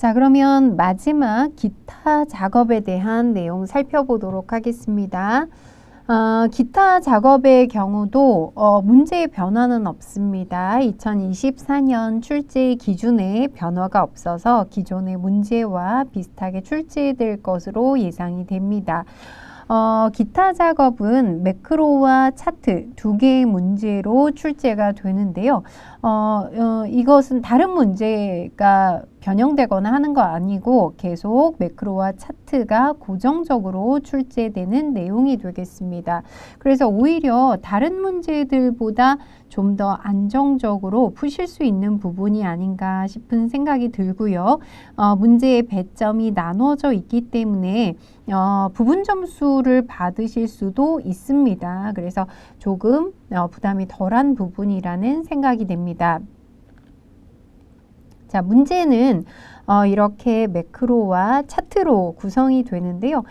자, 그러면 마지막 기타 작업에 대한 내용 살펴보도록 하겠습니다. 기타 작업의 경우도 문제의 변화는 없습니다. 2024년 출제 기준에 변화가 없어서 기존의 문제와 비슷하게 출제될 것으로 예상이 됩니다. 기타 작업은 매크로와 차트 두 개의 문제로 출제가 되는데요. 이것은 다른 문제가 변형되거나 하는 거 아니고 계속 매크로와 차트가 고정적으로 출제되는 내용이 되겠습니다. 그래서 오히려 다른 문제들보다 좀 더 안정적으로 푸실 수 있는 부분이 아닌가 싶은 생각이 들고요. 문제의 배점이 나눠져 있기 때문에 부분 점수를 받으실 수도 있습니다. 그래서 조금 부담이 덜한 부분이라는 생각이 됩니다. 자, 문제는 이렇게 매크로와 차트로 구성이 되는데요.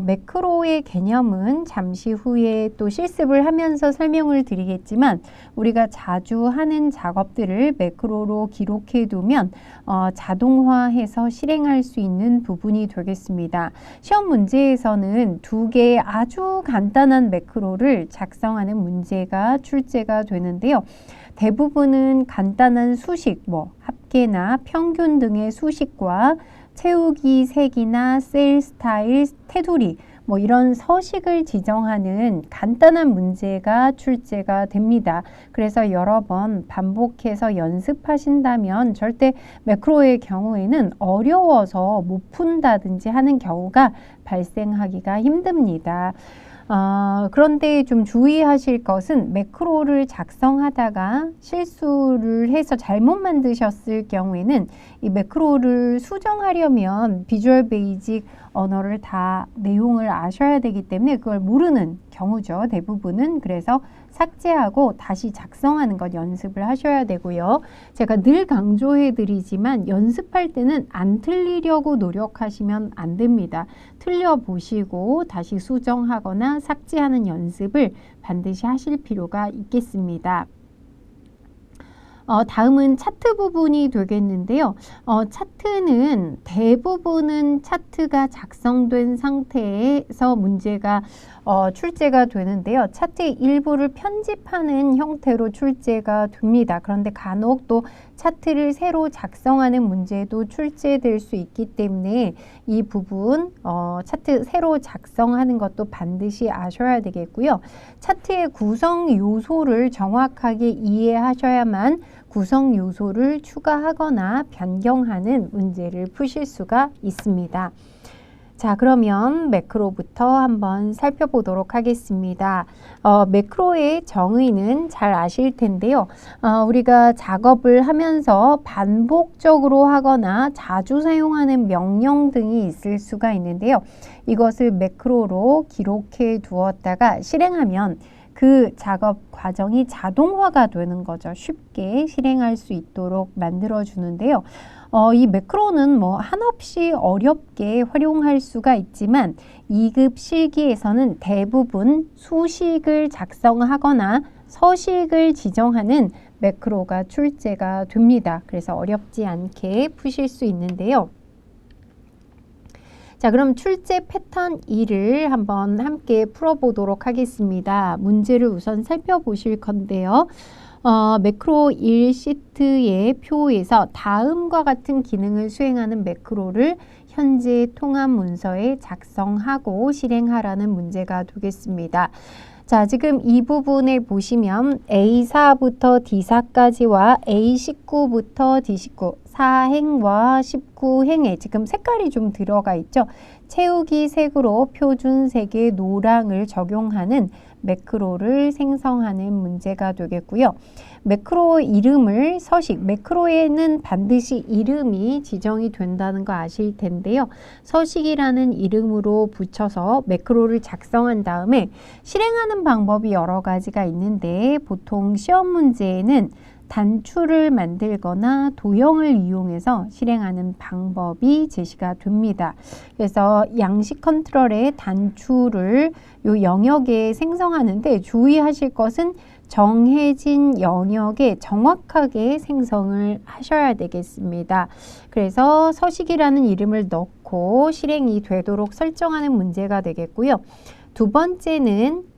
매크로의 개념은 잠시 후에 또 실습을 하면서 설명을 드리겠지만 우리가 자주 하는 작업들을 매크로로 기록해 두면 자동화해서 실행할 수 있는 부분이 되겠습니다. 시험 문제에서는 두 개의 아주 간단한 매크로를 작성하는 문제가 출제가 되는데요. 대부분은 간단한 수식, 합계나 평균 등의 수식과 채우기 색이나 셀 스타일, 테두리, 이런 서식을 지정하는 간단한 문제가 출제가 됩니다. 그래서 여러 번 반복해서 연습하신다면 절대 매크로의 경우에는 어려워서 못 푼다든지 하는 경우가 발생하기가 힘듭니다. 그런데 좀 주의하실 것은 매크로를 작성하다가 실수를 해서 잘못 만드셨을 경우에는 이 매크로를 수정하려면 비주얼 베이직 언어를 다 내용을 아셔야 되기 때문에 그걸 모르는 경우죠. 대부분은. 그래서 삭제하고 다시 작성하는 것 연습을 하셔야 되고요. 제가 늘 강조해 드리지만 연습할 때는 안 틀리려고 노력하시면 안 됩니다. 틀려보시고 다시 수정하거나 삭제하는 연습을 반드시 하실 필요가 있겠습니다. 다음은 차트 부분이 되겠는데요. 차트는 대부분은 차트가 작성된 상태에서 문제가 출제가 되는데요. 차트의 일부를 편집하는 형태로 출제가 됩니다. 그런데 간혹 또 차트를 새로 작성하는 문제도 출제될 수 있기 때문에 이 부분 차트 새로 작성하는 것도 반드시 아셔야 되겠고요. 차트의 구성 요소를 정확하게 이해하셔야만 구성 요소를 추가하거나 변경하는 문제를 푸실 수가 있습니다. 자, 그러면 매크로부터 한번 살펴보도록 하겠습니다. 매크로의 정의는 잘 아실 텐데요. 우리가 작업을 하면서 반복적으로 하거나 자주 사용하는 명령 등이 있을 수가 있는데요. 이것을 매크로로 기록해 두었다가 실행하면 그 작업 과정이 자동화가 되는 거죠. 쉽게 실행할 수 있도록 만들어 주는데요. 이 매크로는 한없이 어렵게 활용할 수가 있지만 2급 실기에서는 대부분 수식을 작성하거나 서식을 지정하는 매크로가 출제가 됩니다. 그래서 어렵지 않게 푸실 수 있는데요. 자, 그럼 출제 패턴 2를 한번 함께 풀어보도록 하겠습니다. 문제를 우선 살펴보실 건데요. 매크로 1시트의 표에서 다음과 같은 기능을 수행하는 매크로를 현재 통합 문서에 작성하고 실행하라는 문제가 되겠습니다. 자, 지금 이 부분을 보시면 A4부터 D4까지와 A19부터 D19 4행과 19행에 지금 색깔이 좀 들어가 있죠. 채우기 색으로 표준색의 노랑을 적용하는 매크로를 생성하는 문제가 되겠고요. 매크로 이름을 서식, 매크로에는 반드시 이름이 지정이 된다는 거 아실 텐데요. 서식이라는 이름으로 붙여서 매크로를 작성한 다음에 실행하는 방법이 여러 가지가 있는데 보통 시험 문제에는 단추를 만들거나 도형을 이용해서 실행하는 방법이 제시가 됩니다. 그래서 양식 컨트롤의 단추를 요 영역에 생성하는데 주의하실 것은 정해진 영역에 정확하게 생성을 하셔야 되겠습니다. 그래서 서식이라는 이름을 넣고 실행이 되도록 설정하는 문제가 되겠고요. 두 번째는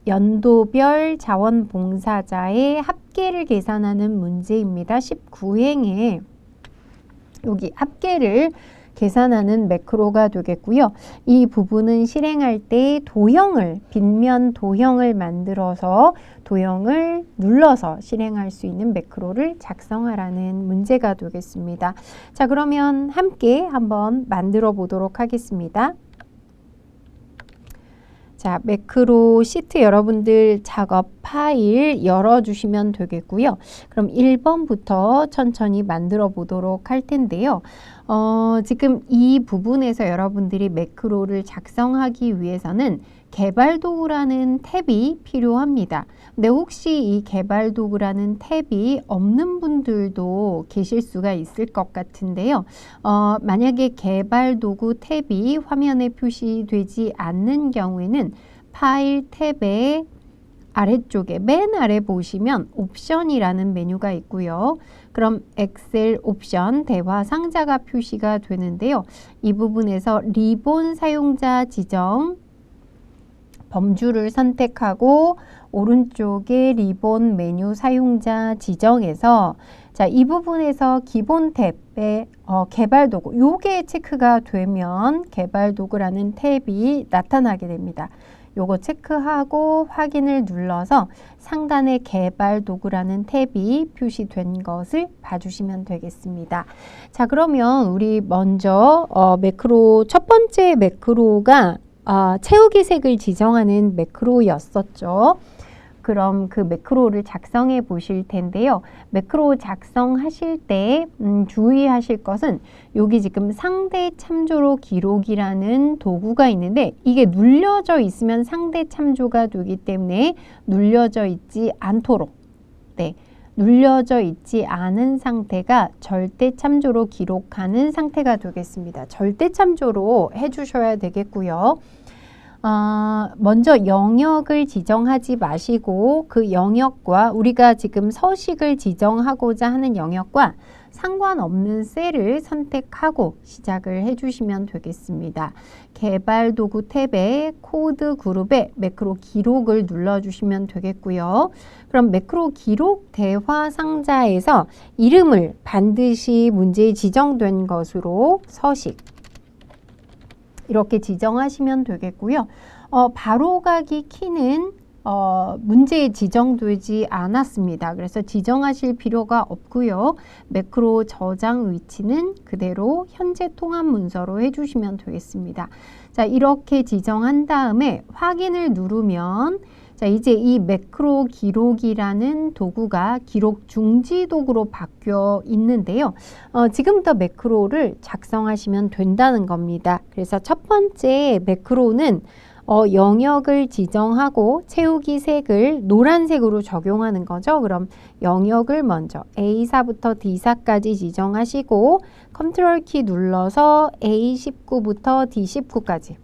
연도별 자원봉사자의 합계를 계산하는 문제입니다. 19행에 여기 합계를 계산하는 매크로가 되겠고요. 이 부분은 실행할 때 도형을, 빗면 도형을 만들어서 도형을 눌러서 실행할 수 있는 매크로를 작성하라는 문제가 되겠습니다. 자, 그러면 함께 한번 만들어 보도록 하겠습니다. 자, 매크로 시트 여러분들 작업 파일 열어주시면 되겠고요. 그럼 1번부터 천천히 만들어 보도록 할 텐데요. 지금 이 부분에서 여러분들이 매크로를 작성하기 위해서는 개발도구라는 탭이 필요합니다. 근데 혹시 이 개발도구라는 탭이 없는 분들도 계실 수가 있을 것 같은데요. 만약에 개발도구 탭이 화면에 표시되지 않는 경우에는 파일 탭의 아래쪽에 맨 아래 보시면 옵션이라는 메뉴가 있고요. 그럼 엑셀 옵션 대화 상자가 표시가 되는데요. 이 부분에서 리본 사용자 지정 범주를 선택하고 오른쪽에 리본 메뉴 사용자 지정에서 자, 이 부분에서 기본 탭에 개발 도구 요게 체크가 되면 개발 도구라는 탭이 나타나게 됩니다. 요거 체크하고 확인을 눌러서 상단에 개발 도구라는 탭이 표시된 것을 봐주시면 되겠습니다. 자, 그러면 우리 먼저 매크로 첫 번째 매크로가 채우기 색을 지정하는 매크로였었죠. 그럼 그 매크로를 작성해 보실 텐데요. 매크로 작성하실 때 주의하실 것은 여기 지금 상대 참조로 기록이라는 도구가 있는데 이게 눌려져 있으면 상대 참조가 되기 때문에 눌려져 있지 않도록 눌려져 있지 않은 상태가 절대 참조로 기록하는 상태가 되겠습니다. 절대 참조로 해주셔야 되겠고요. 먼저 영역을 지정하지 마시고 그 영역과 우리가 지금 서식을 지정하고자 하는 영역과 상관없는 셀을 선택하고 시작을 해주시면 되겠습니다. 개발 도구 탭에 코드 그룹에 매크로 기록을 눌러주시면 되겠고요. 그럼 매크로 기록 대화 상자에서 이름을 반드시 문제에 지정된 것으로 서식 이렇게 지정하시면 되겠고요. 바로가기 키는 문제에 지정되지 않았습니다. 그래서 지정하실 필요가 없고요. 매크로 저장 위치는 그대로 현재 통합 문서로 해주시면 되겠습니다. 자, 이렇게 지정한 다음에 확인을 누르면 자, 이제 이 매크로 기록이라는 도구가 기록 중지 도구로 바뀌어 있는데요. 지금부터 매크로를 작성하시면 된다는 겁니다. 그래서 첫 번째 매크로는 영역을 지정하고 채우기 색을 노란색으로 적용하는 거죠. 그럼 영역을 먼저 A4부터 D4까지 지정하시고 컨트롤 키 눌러서 A19부터 D19까지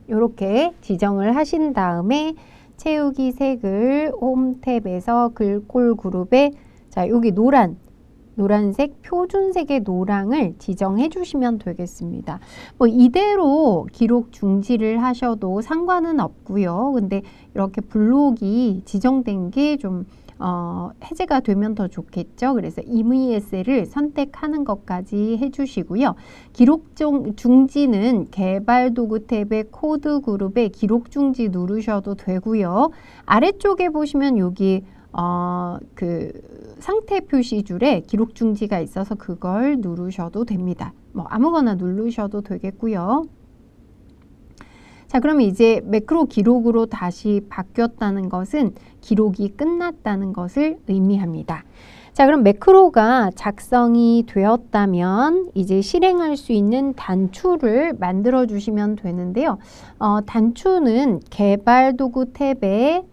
이렇게 지정을 하신 다음에 채우기 색을 홈 탭에서 글꼴 그룹에 자, 여기 노란색 표준색의 노랑을 지정해 주시면 되겠습니다. 뭐 이대로 기록 중지를 하셔도 상관은 없고요. 근데 이렇게 블록이 지정된 게 좀 해제가 되면 더 좋겠죠. 그래서 EMS를 선택하는 것까지 해주시고요. 기록 중지는 개발 도구 탭의 코드 그룹에 기록 중지 누르셔도 되고요. 아래쪽에 보시면 여기 그 상태 표시 줄에 기록 중지가 있어서 그걸 누르셔도 됩니다. 뭐 아무거나 누르셔도 되겠고요. 자, 그럼 이제 매크로 기록으로 다시 바뀌었다는 것은 기록이 끝났다는 것을 의미합니다. 자, 그럼 매크로가 작성이 되었다면 이제 실행할 수 있는 단추를 만들어 주시면 되는데요. 단추는 개발 도구 탭에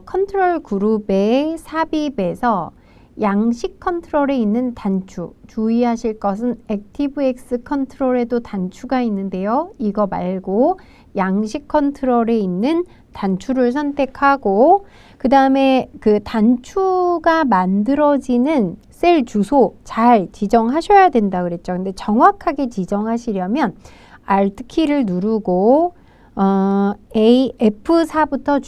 컨트롤 그룹의 삽입에서 양식 컨트롤에 있는 단추, 주의하실 것은 ActiveX 컨트롤에도 단추가 있는데요. 이거 말고 양식 컨트롤에 있는 단추를 선택하고 그 다음에 그 단추가 만들어지는 셀 주소 잘 지정하셔야 된다 그랬죠. 근데 정확하게 지정하시려면 Alt 키를 누르고 F4부터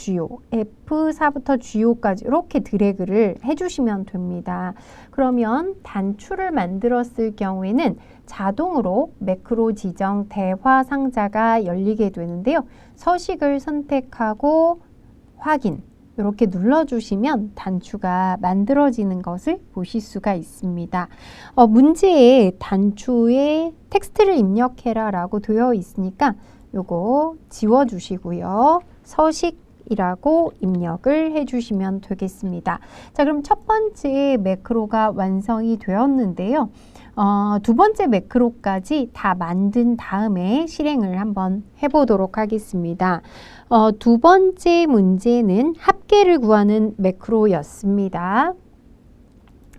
G5까지 이렇게 드래그를 해주시면 됩니다. 그러면 단추를 만들었을 경우에는 자동으로 매크로 지정 대화 상자가 열리게 되는데요. 서식을 선택하고 확인 이렇게 눌러주시면 단추가 만들어지는 것을 보실 수가 있습니다. 문제에 단추에 텍스트를 입력해라 라고 되어 있으니까 요거 지워주시고요. 서식이라고 입력을 해주시면 되겠습니다. 자, 그럼 첫 번째 매크로가 완성이 되었는데요. 두 번째 매크로까지 다 만든 다음에 실행을 한번 해보도록 하겠습니다. 두 번째 문제는 합계를 구하는 매크로였습니다.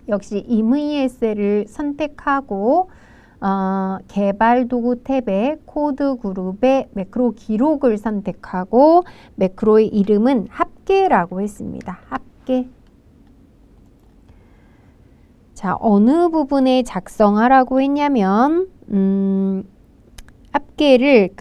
역시 imes를 선택하고 개발 도구 탭에 코드 그룹에 매크로 기록을 선택하고 매크로의 이름은 합계라고 했습니다. 합계. 자, 어느 부분에 작성하라고 했냐면 합계를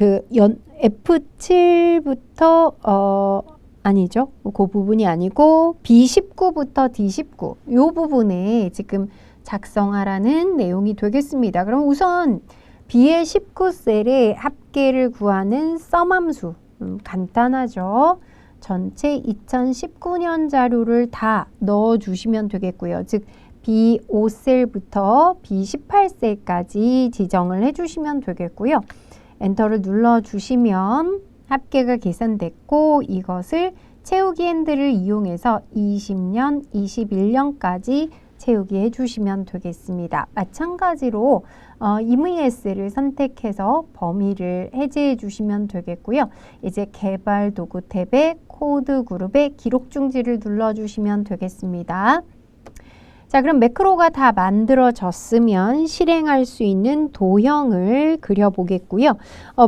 F7부터 아니죠. 그 부분이 아니고 B19부터 D19 이 부분에 지금 작성하라는 내용이 되겠습니다. 그럼 우선 B의 19셀에 합계를 구하는 썸 함수 간단하죠. 전체 2019년 자료를 다 넣어주시면 되겠고요. 즉 B5셀부터 B18셀까지 지정을 해주시면 되겠고요. 엔터를 눌러주시면 합계가 계산됐고 이것을 채우기 핸들을 이용해서 20년, 21년까지 채우기 해주시면 되겠습니다. 마찬가지로 imes를 선택해서 범위를 해제해 주시면 되겠고요. 이제 개발 도구 탭에 코드 그룹에 기록 중지를 눌러주시면 되겠습니다. 자, 그럼 매크로가 다 만들어졌으면 실행할 수 있는 도형을 그려보겠고요.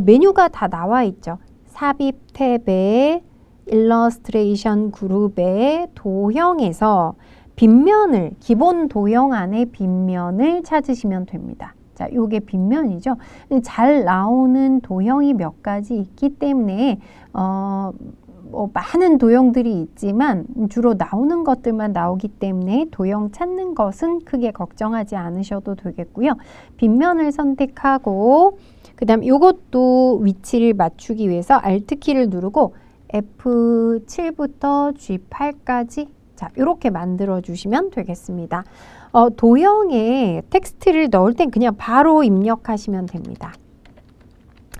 메뉴가 다 나와 있죠. 삽입 탭에 일러스트레이션 그룹의 도형에서 빗면을, 기본 도형 안에 빗면을 찾으시면 됩니다. 자, 요게 빗면이죠. 잘 나오는 도형이 몇 가지 있기 때문에 많은 도형들이 있지만 주로 나오는 것들만 나오기 때문에 도형 찾는 것은 크게 걱정하지 않으셔도 되겠고요. 빗면을 선택하고 그 다음 요것도 위치를 맞추기 위해서 Alt키를 누르고 F7부터 G8까지 자, 이렇게 만들어 주시면 되겠습니다. 도형에 텍스트를 넣을 땐 그냥 바로 입력하시면 됩니다.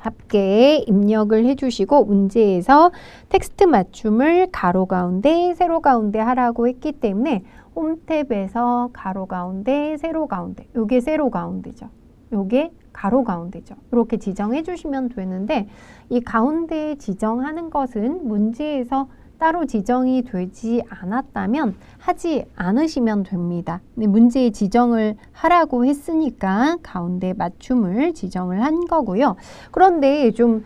합계에 입력을 해주시고 문제에서 텍스트 맞춤을 가로 가운데, 세로 가운데 하라고 했기 때문에 홈 탭에서 가로 가운데, 세로 가운데, 요게 세로 가운데죠. 요게 가로 가운데죠. 이렇게 지정해 주시면 되는데 이 가운데 지정하는 것은 문제에서 따로 지정이 되지 않았다면 하지 않으시면 됩니다. 문제에 지정을 하라고 했으니까 가운데 맞춤을 지정을 한 거고요. 그런데 좀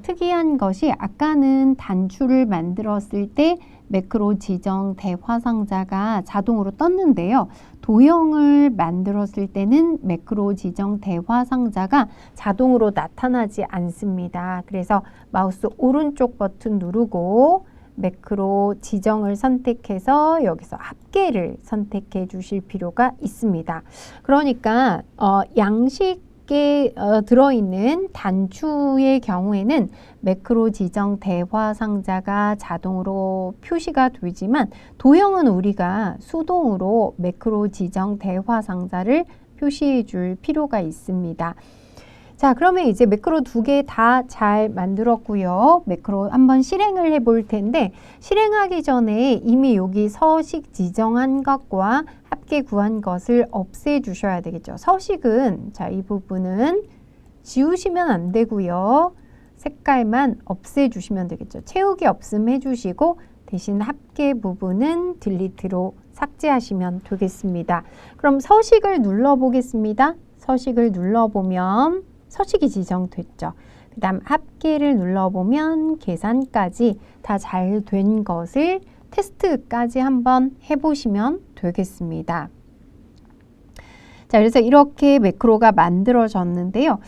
특이한 것이 아까는 단추를 만들었을 때 매크로 지정 대화 상자가 자동으로 떴는데요. 도형을 만들었을 때는 매크로 지정 대화 상자가 자동으로 나타나지 않습니다. 그래서 마우스 오른쪽 버튼 누르고 매크로 지정을 선택해서 여기서 합계를 선택해 주실 필요가 있습니다. 그러니까 양식에 들어있는 단추의 경우에는 매크로 지정 대화 상자가 자동으로 표시가 되지만 도형은 우리가 수동으로 매크로 지정 대화 상자를 표시해 줄 필요가 있습니다. 자, 그러면 이제 매크로 두 개 다 잘 만들었고요. 매크로 한번 실행을 해 볼 텐데 실행하기 전에 이미 여기 서식 지정한 것과 합계 구한 것을 없애 주셔야 되겠죠. 서식은 자, 이 부분은 지우시면 안 되고요. 색깔만 없애 주시면 되겠죠. 채우기 없음 해 주시고 대신 합계 부분은 딜리트로 삭제하시면 되겠습니다. 그럼 서식을 눌러보겠습니다. 서식을 눌러보면 서식이 지정됐죠. 그 다음 합계를 눌러보면 계산까지 다 잘 된 것을 테스트까지 한번 해보시면 되겠습니다. 자, 그래서 이렇게 매크로가 만들어졌는데요.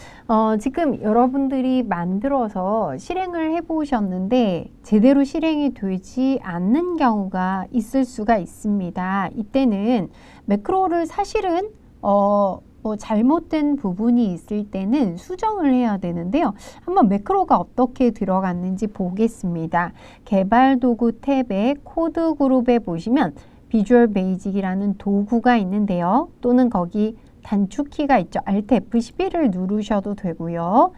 지금 여러분들이 만들어서 실행을 해보셨는데 제대로 실행이 되지 않는 경우가 있을 수가 있습니다. 이때는 매크로를 사실은 뭐 잘못된 부분이 있을 때는 수정을 해야 되는데요. 한번 매크로가 어떻게 들어갔는지 보겠습니다. 개발도구 탭의 코드 그룹에 보시면 비주얼 베이직이라는 도구가 있는데요. 또는 거기 단축키가 있죠. Alt F11을 누르셔도 되고요.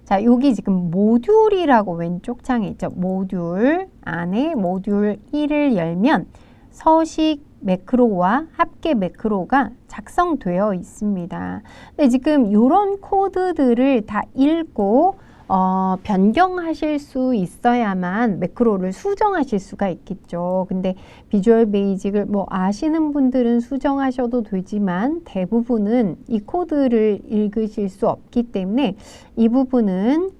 자, 여기 지금 모듈이라고 왼쪽 창에 있죠. 모듈 안에 모듈 1을 열면 서식 매크로와 합계 매크로가 작성되어 있습니다. 근데 지금 이런 코드들을 다 읽고 변경하실 수 있어야만 매크로를 수정하실 수가 있겠죠. 근데 비주얼 베이직을 뭐 아시는 분들은 수정하셔도 되지만 대부분은 이 코드를 읽으실 수 없기 때문에 이 부분은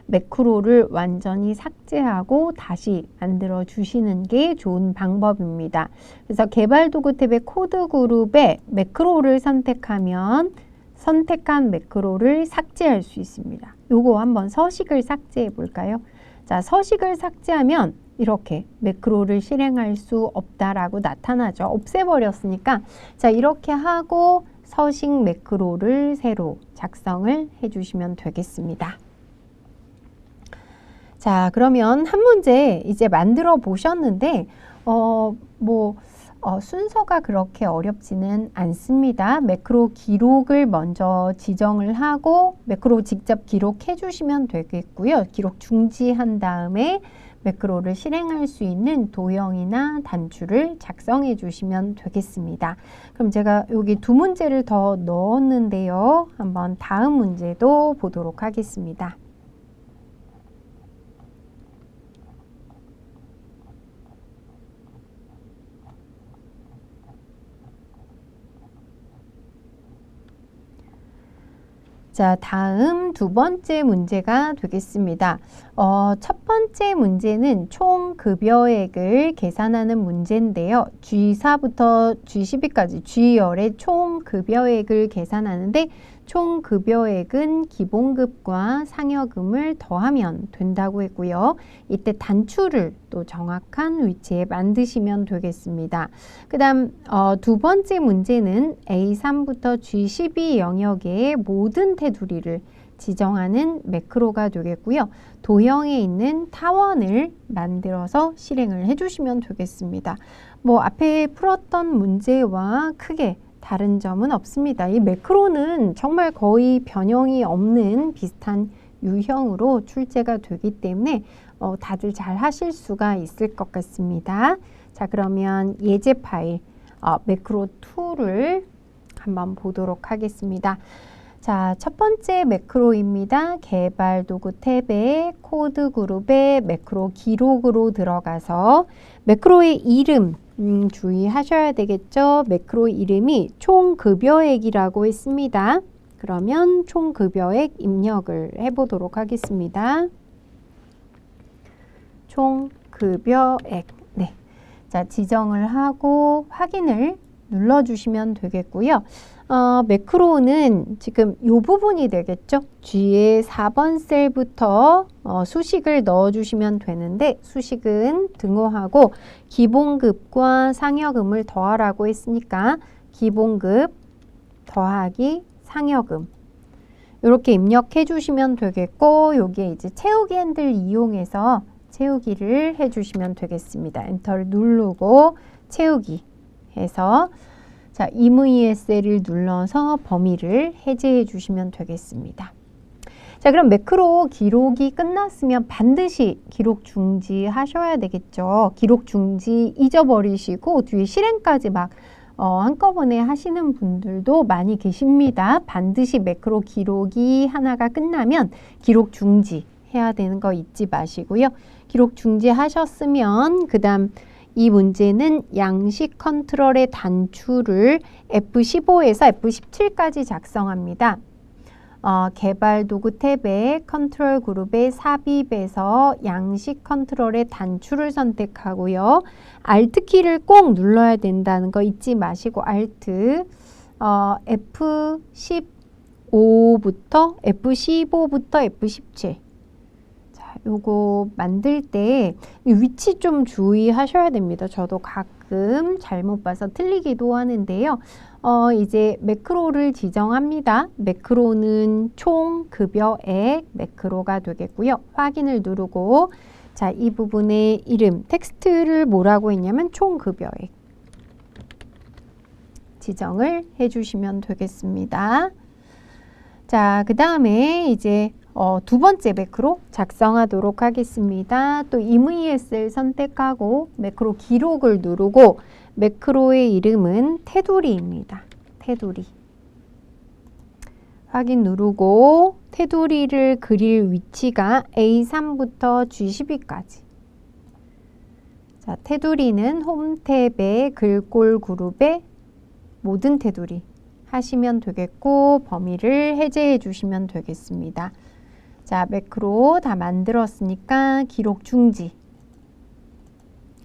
매크로를 완전히 삭제하고 다시 만들어 주시는 게 좋은 방법입니다. 그래서 개발도구 탭의 코드 그룹에 매크로를 선택하면 선택한 매크로를 삭제할 수 있습니다. 요거 한번 서식을 삭제해 볼까요? 자, 서식을 삭제하면 이렇게 매크로를 실행할 수 없다라고 나타나죠. 없애버렸으니까 자, 이렇게 하고 서식 매크로를 새로 작성을 해주시면 되겠습니다. 자, 그러면 한 문제 이제 만들어 보셨는데 순서가 그렇게 어렵지는 않습니다. 매크로 기록을 먼저 지정을 하고 매크로 직접 기록해 주시면 되겠고요. 기록 중지한 다음에 매크로를 실행할 수 있는 도형이나 단추를 작성해 주시면 되겠습니다. 그럼 제가 여기 두 문제를 더 넣었는데요. 한번 다음 문제도 보도록 하겠습니다. 자, 다음 두 번째 문제가 되겠습니다. 첫 번째 문제는 총 급여액을 계산하는 문제인데요. G4부터 G12까지 G열의 총 급여액을 계산하는데 총 급여액은 기본급과 상여금을 더하면 된다고 했고요. 이때 단추를 또 정확한 위치에 만드시면 되겠습니다. 그 다음 두 번째 문제는 A3부터 G12 영역의 모든 테두리를 지정하는 매크로가 되겠고요. 도형에 있는 타원을 만들어서 실행을 해주시면 되겠습니다. 뭐 앞에 풀었던 문제와 크게 다른 점은 없습니다. 이 매크로는 정말 거의 변형이 없는 비슷한 유형으로 출제가 되기 때문에 다들 잘 하실 수가 있을 것 같습니다. 자, 그러면 예제 파일 매크로 2를 한번 보도록 하겠습니다. 자, 첫 번째 매크로입니다. 개발 도구 탭의 코드 그룹에 매크로 기록으로 들어가서 매크로의 이름 주의하셔야 되겠죠. 매크로 이름이 총 급여액이라고 했습니다. 그러면 총 급여액 입력을 해보도록 하겠습니다. 총 급여액. 네. 자, 지정을 하고 확인을 눌러주시면 되겠고요. 매크로는 지금 이 부분이 되겠죠. G의 4번 셀부터 수식을 넣어주시면 되는데 수식은 등호하고 기본급과 상여금을 더하라고 했으니까 기본급 더하기 상여금 이렇게 입력해 주시면 되겠고 여기에 이제 채우기 핸들 이용해서 채우기를 해주시면 되겠습니다. 엔터를 누르고 채우기 해서 자, EMESL을 눌러서 범위를 해제해 주시면 되겠습니다. 자, 그럼 매크로 기록이 끝났으면 반드시 기록 중지 하셔야 되겠죠. 기록 중지 잊어버리시고 뒤에 실행까지 막 한꺼번에 하시는 분들도 많이 계십니다. 반드시 매크로 기록이 하나가 끝나면 기록 중지 해야 되는 거 잊지 마시고요. 기록 중지하셨으면 그 다음 이 문제는 양식 컨트롤의 단추를 F15에서 F17까지 작성합니다. 개발 도구 탭에 컨트롤 그룹에 삽입해서 양식 컨트롤의 단추를 선택하고요. Alt 키를 꼭 눌러야 된다는 거 잊지 마시고 Alt F15부터 F17 요거 만들 때 위치 좀 주의하셔야 됩니다. 저도 가끔 잘못 봐서 틀리기도 하는데요. 이제 매크로를 지정합니다. 매크로는 총 급여액 매크로가 되겠고요. 확인을 누르고 자, 이 부분의 이름 텍스트를 뭐라고 했냐면 총 급여액 지정을 해주시면 되겠습니다. 자, 그 다음에 이제 두 번째 매크로 작성하도록 하겠습니다. 또 imes를 선택하고 매크로 기록을 누르고 매크로의 이름은 테두리입니다. 테두리. 확인 누르고 테두리를 그릴 위치가 A3부터 G12까지. 자, 테두리는 홈 탭의 글꼴 그룹의 모든 테두리 하시면 되겠고 범위를 해제해 주시면 되겠습니다. 자, 매크로 다 만들었으니까 기록 중지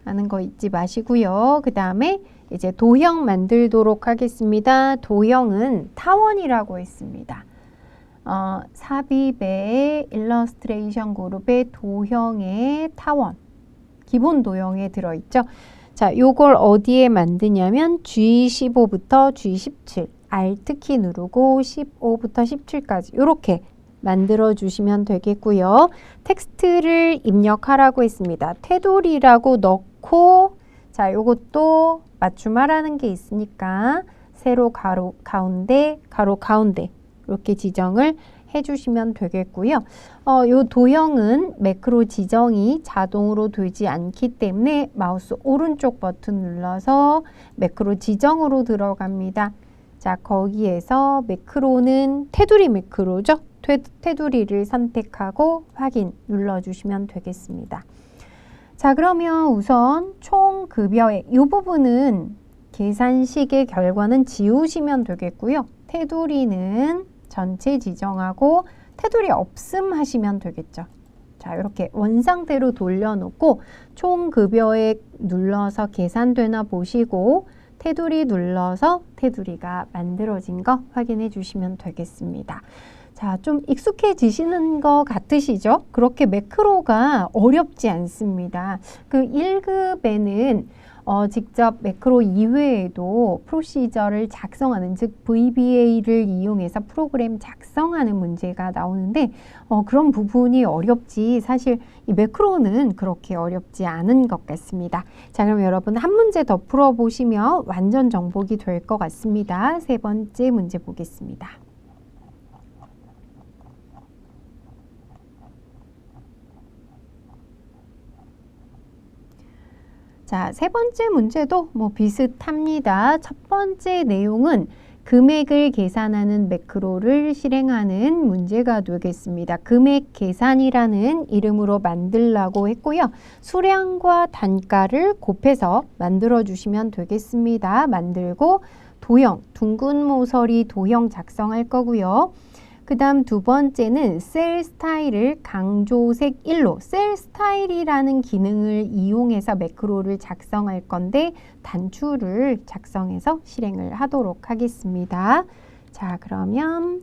하는 거 잊지 마시고요. 그 다음에 이제 도형 만들도록 하겠습니다. 도형은 타원이라고 했습니다. 삽입의 일러스트레이션 그룹의 도형의 타원 기본 도형에 들어있죠. 자, 요걸 어디에 만드냐면 G15부터 G17 Alt 키 누르고 15부터 17까지 이렇게 만들어 주시면 되겠고요. 텍스트를 입력하라고 했습니다. 테두리라고 넣고 자, 요것도 맞춤하라는 게 있으니까 세로 가로 가운데 이렇게 지정을 해주시면 되겠고요. 요 도형은 매크로 지정이 자동으로 되지 않기 때문에 마우스 오른쪽 버튼 눌러서 매크로 지정으로 들어갑니다. 자, 거기에서 매크로는 테두리 매크로죠. 테두리를 선택하고 확인 눌러주시면 되겠습니다. 자, 그러면 우선 총 급여액 이 부분은 계산식의 결과는 지우시면 되겠고요. 테두리는 전체 지정하고 테두리 없음 하시면 되겠죠. 자, 이렇게 원상태로 돌려놓고 총 급여액 눌러서 계산되나 보시고 테두리 눌러서 테두리가 만들어진 거 확인해 주시면 되겠습니다. 자, 좀 익숙해지시는 것 같으시죠? 그렇게 매크로가 어렵지 않습니다. 그 1급에는 직접 매크로 이외에도 프로시저를 작성하는, 즉 VBA를 이용해서 프로그램 작성하는 문제가 나오는데 그런 부분이 어렵지 사실 이 매크로는 그렇게 어렵지 않은 것 같습니다. 자, 그럼 여러분 한 문제 더 풀어보시면 완전 정복이 될 것 같습니다. 세 번째 문제 보겠습니다. 자, 세 번째 문제도 뭐 비슷합니다. 첫 번째 내용은 금액을 계산하는 매크로를 실행하는 문제가 되겠습니다. 금액 계산이라는 이름으로 만들라고 했고요. 수량과 단가를 곱해서 만들어 주시면 되겠습니다. 만들고 도형, 둥근 모서리 도형 작성할 거고요. 그 다음 두 번째는 셀 스타일을 강조색 1로 셀 스타일이라는 기능을 이용해서 매크로를 작성할 건데 단추를 작성해서 실행을 하도록 하겠습니다. 자, 그러면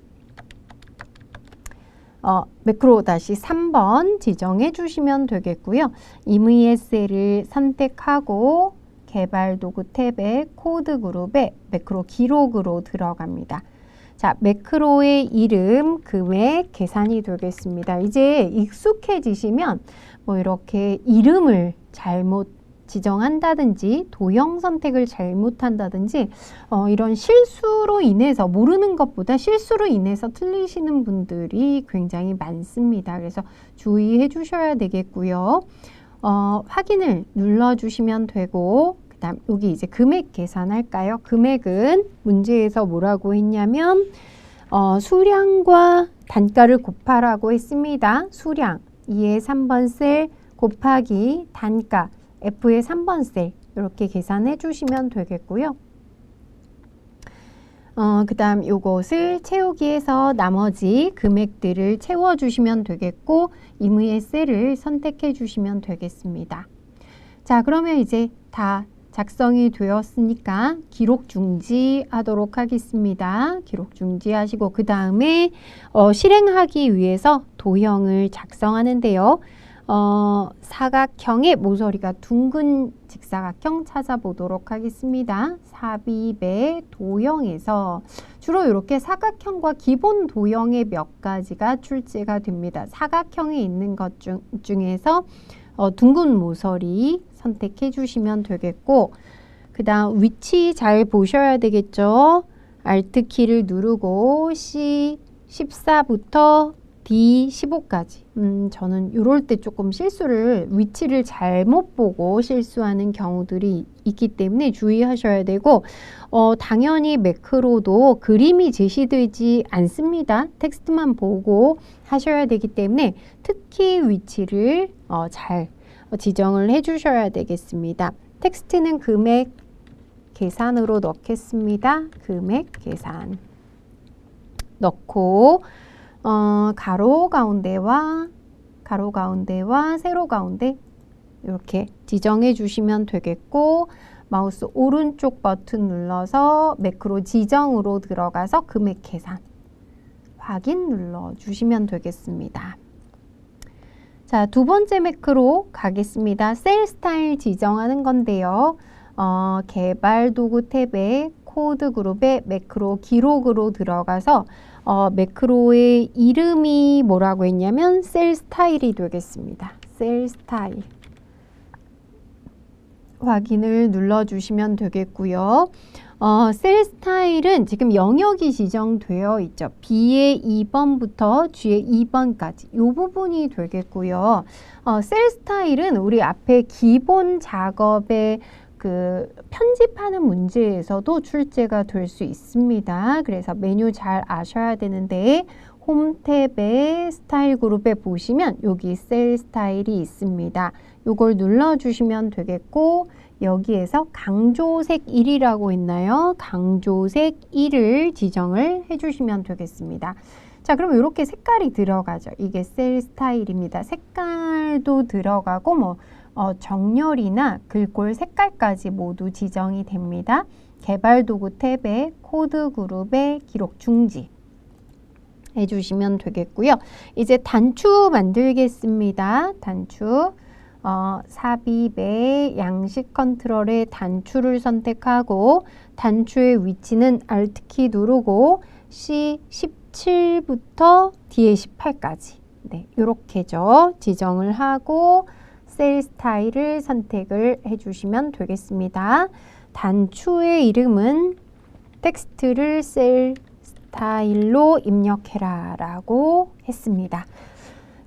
매크로 다시 3번 지정해 주시면 되겠고요. imes를 선택하고 개발 도구 탭에 코드 그룹에 매크로 기록으로 들어갑니다. 자, 매크로의 이름, 금액, 계산이 되겠습니다. 이제 익숙해지시면 뭐 이렇게 이름을 잘못 지정한다든지 도형 선택을 잘못한다든지 이런 실수로 인해서 모르는 것보다 실수로 인해서 틀리시는 분들이 굉장히 많습니다. 그래서 주의해 주셔야 되겠고요. 확인을 눌러주시면 되고 그다음 여기 이제 금액 계산할까요? 금액은 문제에서 뭐라고 했냐면 수량과 단가를 곱하라고 했습니다. 수량 2의 3번 셀 곱하기 단가 F의 3번 셀 이렇게 계산해 주시면 되겠고요. 그 다음 요것을 채우기에서 나머지 금액들을 채워주시면 되겠고 임의의 셀을 선택해 주시면 되겠습니다. 자, 그러면 이제 다 작성이 되었으니까 기록 중지하도록 하겠습니다. 기록 중지하시고 그 다음에 실행하기 위해서 도형을 작성하는데요. 사각형의 모서리가 둥근 직사각형 찾아보도록 하겠습니다. 삽입의 도형에서 주로 이렇게 사각형과 기본 도형의 몇 가지가 출제가 됩니다. 사각형에 있는 것 중에서 둥근 모서리 선택해 주시면 되겠고 그 다음 위치 잘 보셔야 되겠죠. Alt 키를 누르고 C14부터 D15까지 저는 이럴 때 조금 위치를 잘못 보고 실수하는 경우들이 있기 때문에 주의하셔야 되고 당연히 매크로도 그림이 제시되지 않습니다. 텍스트만 보고 하셔야 되기 때문에 특히 위치를 잘 지정을 해 주셔야 되겠습니다. 텍스트는 금액 계산으로 넣겠습니다. 금액 계산 넣고 가로 가운데와 세로 가운데 이렇게 지정해 주시면 되겠고 마우스 오른쪽 버튼 눌러서 매크로 지정으로 들어가서 금액 계산 확인 눌러 주시면 되겠습니다. 자, 두 번째 매크로 가겠습니다. 셀 스타일 지정하는 건데요. 개발 도구 탭에 코드 그룹에 매크로 기록으로 들어가서 매크로의 이름이 뭐라고 했냐면 셀 스타일이 되겠습니다. 셀 스타일 확인을 눌러주시면 되겠고요. 셀 스타일은 지금 영역이 지정되어 있죠. B의 2번부터 G의 2번까지 이 부분이 되겠고요. 셀 스타일은 우리 앞에 기본 작업에 편집하는 문제에서도 출제가 될 수 있습니다. 그래서 메뉴 잘 아셔야 되는데 홈 탭의 스타일 그룹에 보시면 여기 셀 스타일이 있습니다. 이걸 눌러주시면 되겠고 여기에서 강조색 1이라고 있나요? 강조색 1을 지정을 해주시면 되겠습니다. 자, 그럼 이렇게 색깔이 들어가죠. 이게 셀 스타일입니다. 색깔도 들어가고 정렬이나 글꼴 색깔까지 모두 지정이 됩니다. 개발 도구 탭에 코드 그룹에 기록 중지 해주시면 되겠고요. 이제 단추 만들겠습니다. 단추 삽입의 양식 컨트롤의 단추를 선택하고 단추의 위치는 Alt 키 누르고 C17부터 D의 18까지 이렇게죠. 지정을 하고 셀 스타일을 선택을 해주시면 되겠습니다. 단추의 이름은 텍스트를 셀 스타일로 입력해라 라고 했습니다.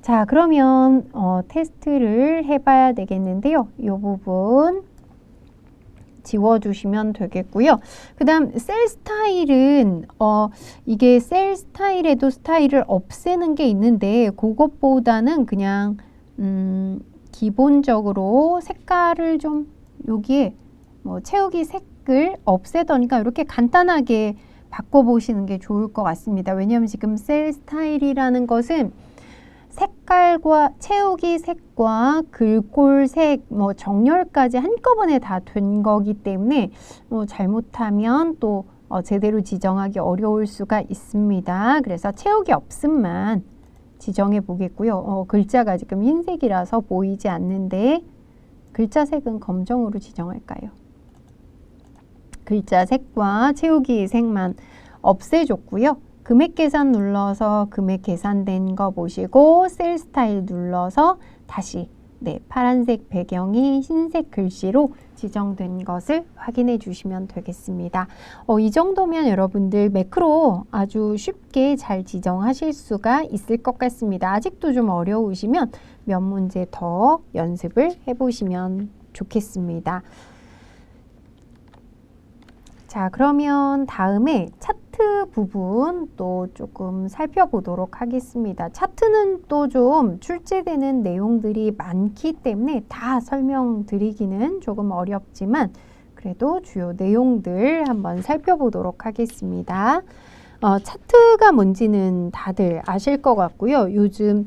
자, 그러면 테스트를 해봐야 되겠는데요. 이 부분 지워주시면 되겠고요. 그 다음 셀 스타일은 이게 셀 스타일에도 스타일을 없애는 게 있는데 그것보다는 그냥 기본적으로 색깔을 좀 여기에 채우기 색을 없애더니까 이렇게 간단하게 바꿔보시는 게 좋을 것 같습니다. 왜냐하면 지금 셀 스타일이라는 것은 색깔과 채우기 색과 글꼴 색, 정렬까지 한꺼번에 다 된 거기 때문에 잘못하면 또 제대로 지정하기 어려울 수가 있습니다. 그래서 채우기 없음만 지정해 보겠고요. 글자가 지금 흰색이라서 보이지 않는데 글자 색은 검정으로 지정할까요? 글자 색과 채우기 색만 없애줬고요. 금액 계산 눌러서 금액 계산된 거 보시고 셀 스타일 눌러서 다시 파란색 배경이 흰색 글씨로 지정된 것을 확인해 주시면 되겠습니다. 이 정도면 여러분들 매크로 아주 쉽게 잘 지정하실 수가 있을 것 같습니다. 아직도 좀 어려우시면 몇 문제 더 연습을 해보시면 좋겠습니다. 자, 그러면 다음에 차트 차트 부분 또 조금 살펴보도록 하겠습니다. 차트는 또 좀 출제되는 내용들이 많기 때문에 다 설명드리기는 조금 어렵지만 그래도 주요 내용들 한번 살펴보도록 하겠습니다. 차트가 뭔지는 다들 아실 것 같고요. 요즘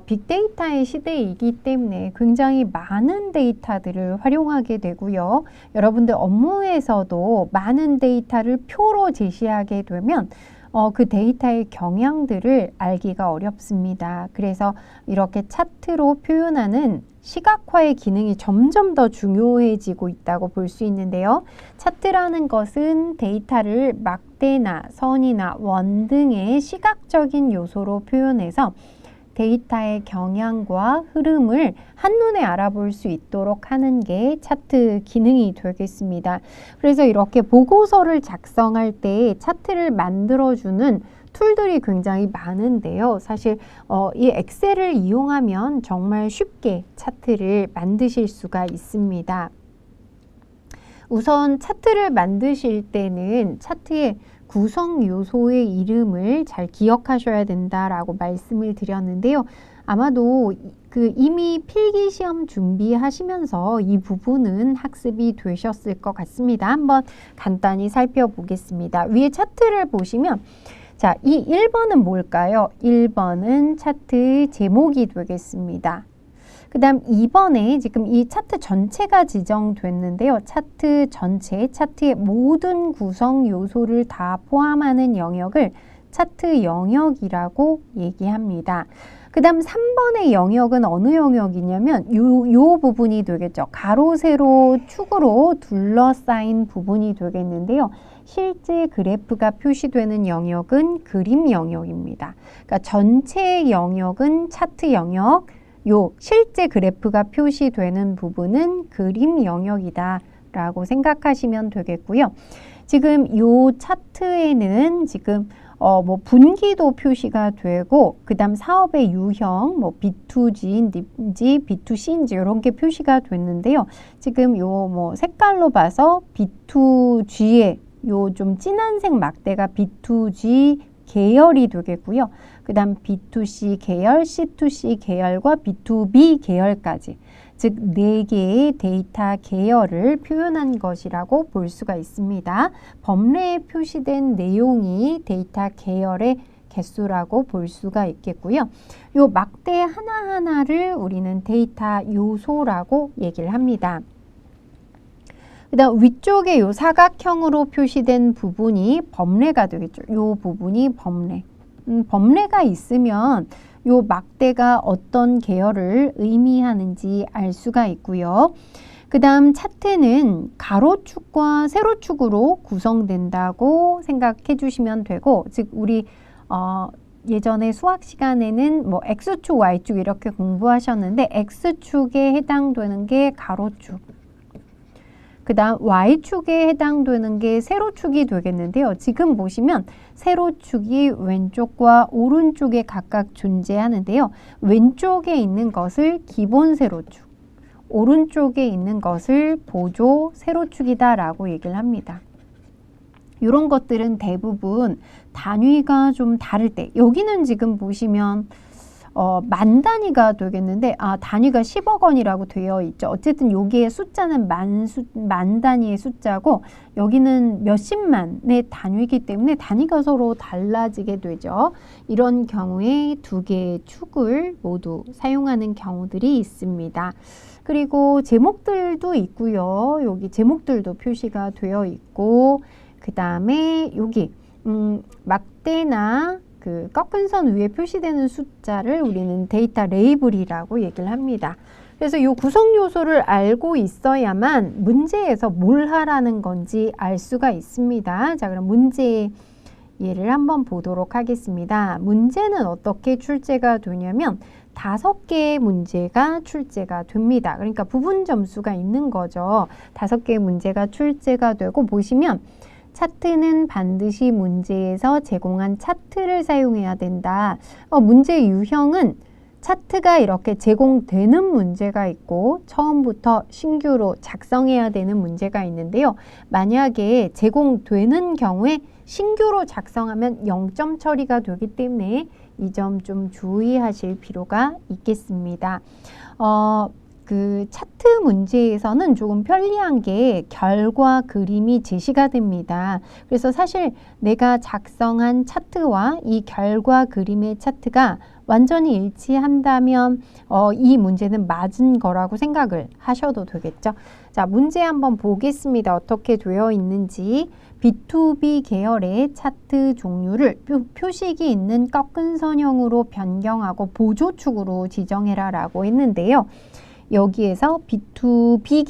빅데이터의 시대이기 때문에 굉장히 많은 데이터들을 활용하게 되고요. 여러분들 업무에서도 많은 데이터를 표로 제시하게 되면 그 데이터의 경향들을 알기가 어렵습니다. 그래서 이렇게 차트로 표현하는 시각화의 기능이 점점 더 중요해지고 있다고 볼 수 있는데요. 차트라는 것은 데이터를 막대나 선이나 원 등의 시각적인 요소로 표현해서 데이터의 경향과 흐름을 한눈에 알아볼 수 있도록 하는 게 차트 기능이 되겠습니다. 그래서 이렇게 보고서를 작성할 때 차트를 만들어주는 툴들이 굉장히 많은데요. 사실 이 엑셀을 이용하면 정말 쉽게 차트를 만드실 수가 있습니다. 우선 차트를 만드실 때는 차트의 구성 요소의 이름을 잘 기억하셔야 된다라고 말씀을 드렸는데요. 아마도 이미 필기시험 준비하시면서 이 부분은 학습이 되셨을 것 같습니다. 한번 간단히 살펴보겠습니다. 위에 차트를 보시면 자, 이 1번은 뭘까요? 1번은 차트 제목이 되겠습니다. 그 다음 2번에 지금 이 차트 전체가 지정됐는데요. 차트 전체, 차트의 모든 구성 요소를 다 포함하는 영역을 차트 영역이라고 얘기합니다. 그 다음 3번의 영역은 어느 영역이냐면 요 부분이 되겠죠. 가로, 세로, 축으로 둘러싸인 부분이 되겠는데요. 실제 그래프가 표시되는 영역은 그림 영역입니다. 그러니까 전체 영역은 차트 영역, 요 실제 그래프가 표시되는 부분은 그림 영역이다 라고 생각하시면 되겠고요. 지금 요 차트에는 지금 분기도 표시가 되고 그 다음 사업의 유형, B2G인지 B2C인지 이런 게 표시가 됐는데요. 지금 요 색깔로 봐서 B2G의 요 좀 진한색 막대가 B2G 계열이 되겠고요. 그 다음 B2C 계열, C2C 계열과 B2B 계열까지 즉 4개의 데이터 계열을 표현한 것이라고 볼 수가 있습니다. 범례에 표시된 내용이 데이터 계열의 개수라고 볼 수가 있겠고요. 요 막대 하나하나를 우리는 데이터 요소라고 얘기를 합니다. 그 다음 위쪽에 요 사각형으로 표시된 부분이 범례가 되겠죠. 요 부분이 범례. 범례가 있으면 요 막대가 어떤 계열을 의미하는지 알 수가 있고요. 그 다음 차트는 가로축과 세로축으로 구성된다고 생각해 주시면 되고, 즉 우리 예전에 수학 시간에는 X축, Y축 이렇게 공부하셨는데 X축에 해당되는 게 가로축, 그 다음 Y축에 해당되는 게 세로축이 되겠는데요. 지금 보시면 세로축이 왼쪽과 오른쪽에 각각 존재하는데요. 왼쪽에 있는 것을 기본 세로축, 오른쪽에 있는 것을 보조 세로축이다 라고 얘기를 합니다. 이런 것들은 대부분 단위가 좀 다를 때, 여기는 지금 보시면 만 단위가 되겠는데 단위가 10억 원이라고 되어 있죠. 어쨌든 여기에 숫자는 만 단위의 숫자고 여기는 몇십만의 단위이기 때문에 단위가 서로 달라지게 되죠. 이런 경우에 두 개의 축을 모두 사용하는 경우들이 있습니다. 그리고 제목들도 있고요. 여기 제목들도 표시가 되어 있고, 그 다음에 여기 막대나 그 꺾은 선 위에 표시되는 숫자를 우리는 데이터 레이블이라고 얘기를 합니다. 그래서 이 구성 요소를 알고 있어야만 문제에서 뭘 하라는 건지 알 수가 있습니다. 자, 그럼 문제 예를 한번 보도록 하겠습니다. 문제는 어떻게 출제가 되냐면 5개의 문제가 출제가 됩니다. 그러니까 부분 점수가 있는 거죠. 5개의 문제가 출제가 되고, 보시면 차트는 반드시 문제에서 제공한 차트를 사용해야 된다. 문제 유형은 차트가 이렇게 제공되는 문제가 있고 처음부터 신규로 작성해야 되는 문제가 있는데요. 만약에 제공되는 경우에 신규로 작성하면 0점 처리가 되기 때문에 이 점 좀 주의하실 필요가 있겠습니다. 그 차트 문제에서는 조금 편리한 게 결과 그림이 제시가 됩니다. 그래서 사실 내가 작성한 차트와 이 결과 그림의 차트가 완전히 일치한다면 이 문제는 맞은 거라고 생각을 하셔도 되겠죠. 자, 문제 한번 보겠습니다. 어떻게 되어 있는지. B2B 계열의 차트 종류를 표식이 있는 꺾은 선형으로 변경하고 보조축으로 지정해라 라고 했는데요. 여기에서 B2B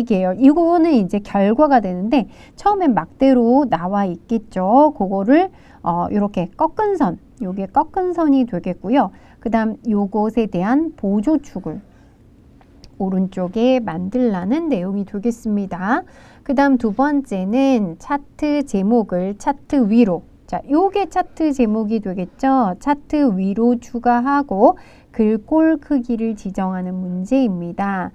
계열 이거는 이제 결과가 되는데 처음엔 막대로 나와 있겠죠. 그거를 이렇게 꺾은 선, 요게 꺾은 선이 되겠고요. 그 다음 요것에 대한 보조축을 오른쪽에 만들라는 내용이 되겠습니다. 그 다음 두 번째는 차트 제목을 차트 위로, 자, 요게 차트 제목이 되겠죠. 차트 위로 추가하고 글꼴 크기를 지정하는 문제입니다.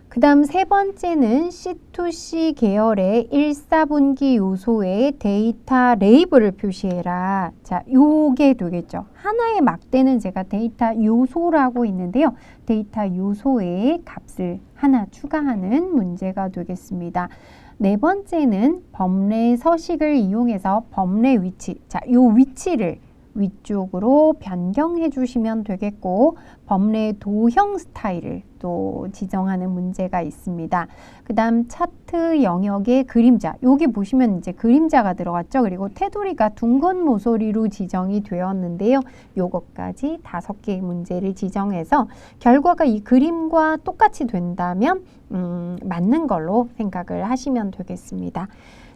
그 다음 세 번째는 C2C 계열의 1사분기 요소의 데이터 레이블을 표시해라. 자, 요게 되겠죠. 하나의 막대는 제가 데이터 요소라고 있는데요. 데이터 요소의 값을 하나 추가하는 문제가 되겠습니다. 네 번째는 범례 서식을 이용해서 범례 위치, 자, 요 위치를 위쪽으로 변경해 주시면 되겠고 범례 도형 스타일을 또 지정하는 문제가 있습니다. 그 다음 차트 영역의 그림자, 여기 보시면 이제 그림자가 들어갔죠. 그리고 테두리가 둥근 모서리로 지정이 되었는데요. 요것까지 5개의 문제를 지정해서 결과가 이 그림과 똑같이 된다면 맞는 걸로 생각을 하시면 되겠습니다.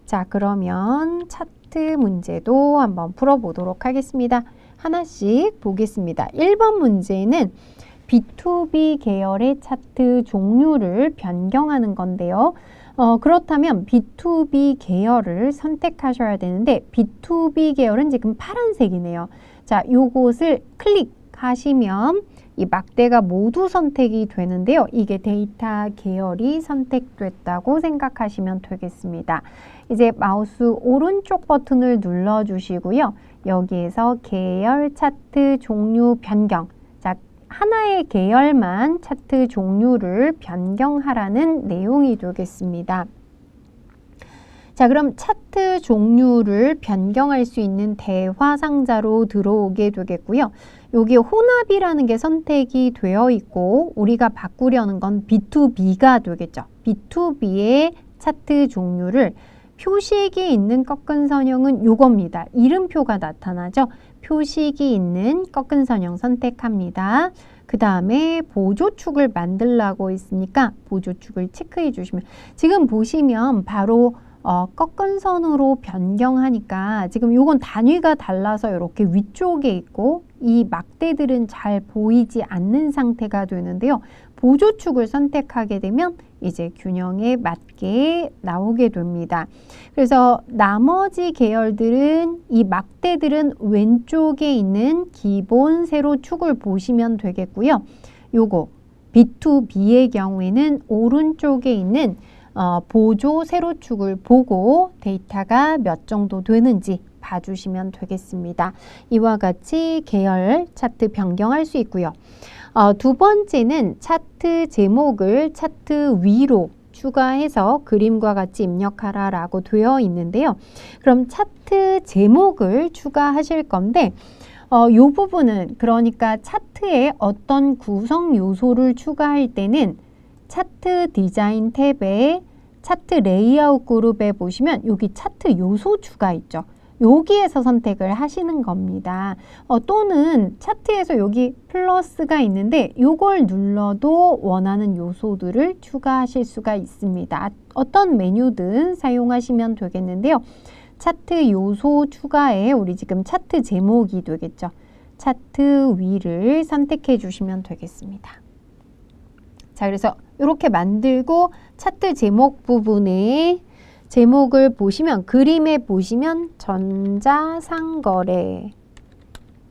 자, 그러면 차트 문제도 한번 풀어보도록 하겠습니다. 하나씩 보겠습니다. 1번 문제는 B2B 계열의 차트 종류를 변경하는 건데요. 그렇다면 B2B 계열을 선택하셔야 되는데 B2B 계열은 지금 파란색이네요. 자, 요것을 클릭하시면 이 막대가 모두 선택이 되는데요. 이게 데이터 계열이 선택됐다고 생각하시면 되겠습니다. 이제 마우스 오른쪽 버튼을 눌러주시고요. 여기에서 계열 차트 종류 변경. 자, 하나의 계열만 차트 종류를 변경하라는 내용이 되겠습니다. 자, 그럼 차트 종류를 변경할 수 있는 대화 상자로 들어오게 되겠고요. 여기 혼합이라는 게 선택이 되어 있고 우리가 바꾸려는 건 B2B가 되겠죠. B2B의 차트 종류를 표식이 있는 꺾은 선형은 요겁니다. 이름표가 나타나죠. 표식이 있는 꺾은 선형 선택합니다. 그 다음에 보조축을 만들라고 했으니까 보조축을 체크해 주시면 지금 보시면 바로 꺾은 선으로 변경하니까 지금 요건 단위가 달라서 이렇게 위쪽에 있고 이 막대들은 잘 보이지 않는 상태가 되는데요. 보조축을 선택하게 되면 이제 균형에 맞게 나오게 됩니다. 그래서 나머지 계열들은 이 막대들은 왼쪽에 있는 기본 세로축을 보시면 되겠고요. 요거 B2B의 경우에는 오른쪽에 있는 보조 세로축을 보고 데이터가 몇 정도 되는지 봐주시면 되겠습니다. 이와 같이 계열 차트 변경할 수 있고요. 두 번째는 차트 제목을 차트 위로 추가해서 그림과 같이 입력하라 라고 되어 있는데요. 그럼 차트 제목을 추가하실 건데 이 부분은 그러니까 차트에 어떤 구성 요소를 추가할 때는 차트 디자인 탭에 차트 레이아웃 그룹에 보시면 여기 차트 요소 추가 있죠. 여기에서 선택을 하시는 겁니다. 또는 차트에서 여기 플러스가 있는데 이걸 눌러도 원하는 요소들을 추가하실 수가 있습니다. 어떤 메뉴든 사용하시면 되겠는데요. 차트 요소 추가에 우리 지금 차트 제목이 되겠죠. 차트 위를 선택해 주시면 되겠습니다. 자, 그래서 이렇게 만들고 차트 제목 부분에 제목을 보시면 그림에 보시면 전자상거래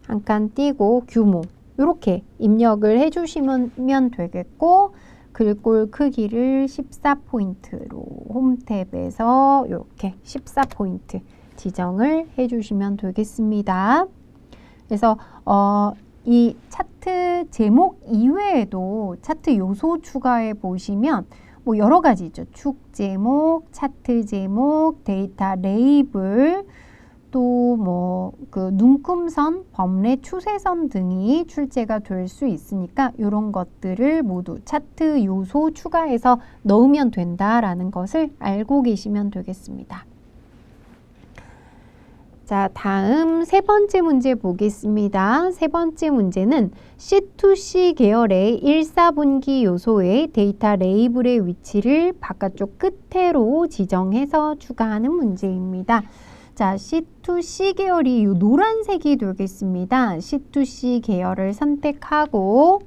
한 칸 띄고 규모 이렇게 입력을 해주시면 되겠고 글꼴 크기를 14포인트로 홈탭에서 이렇게 14포인트 지정을 해주시면 되겠습니다. 그래서 이 차트 제목 이외에도 차트 요소 추가해 보시면 뭐 여러 가지 있죠. 축 제목, 차트 제목, 데이터 레이블, 또 뭐 그 눈금선, 범례 추세선 등이 출제가 될 수 있으니까 이런 것들을 모두 차트 요소 추가해서 넣으면 된다라는 것을 알고 계시면 되겠습니다. 자, 다음 세 번째 문제 보겠습니다. 세 번째 문제는 C2C 계열의 1, 4분기 요소의 데이터 레이블의 위치를 바깥쪽 끝으로 지정해서 추가하는 문제입니다. 자, C2C 계열이 이 노란색이 되겠습니다. C2C 계열을 선택하고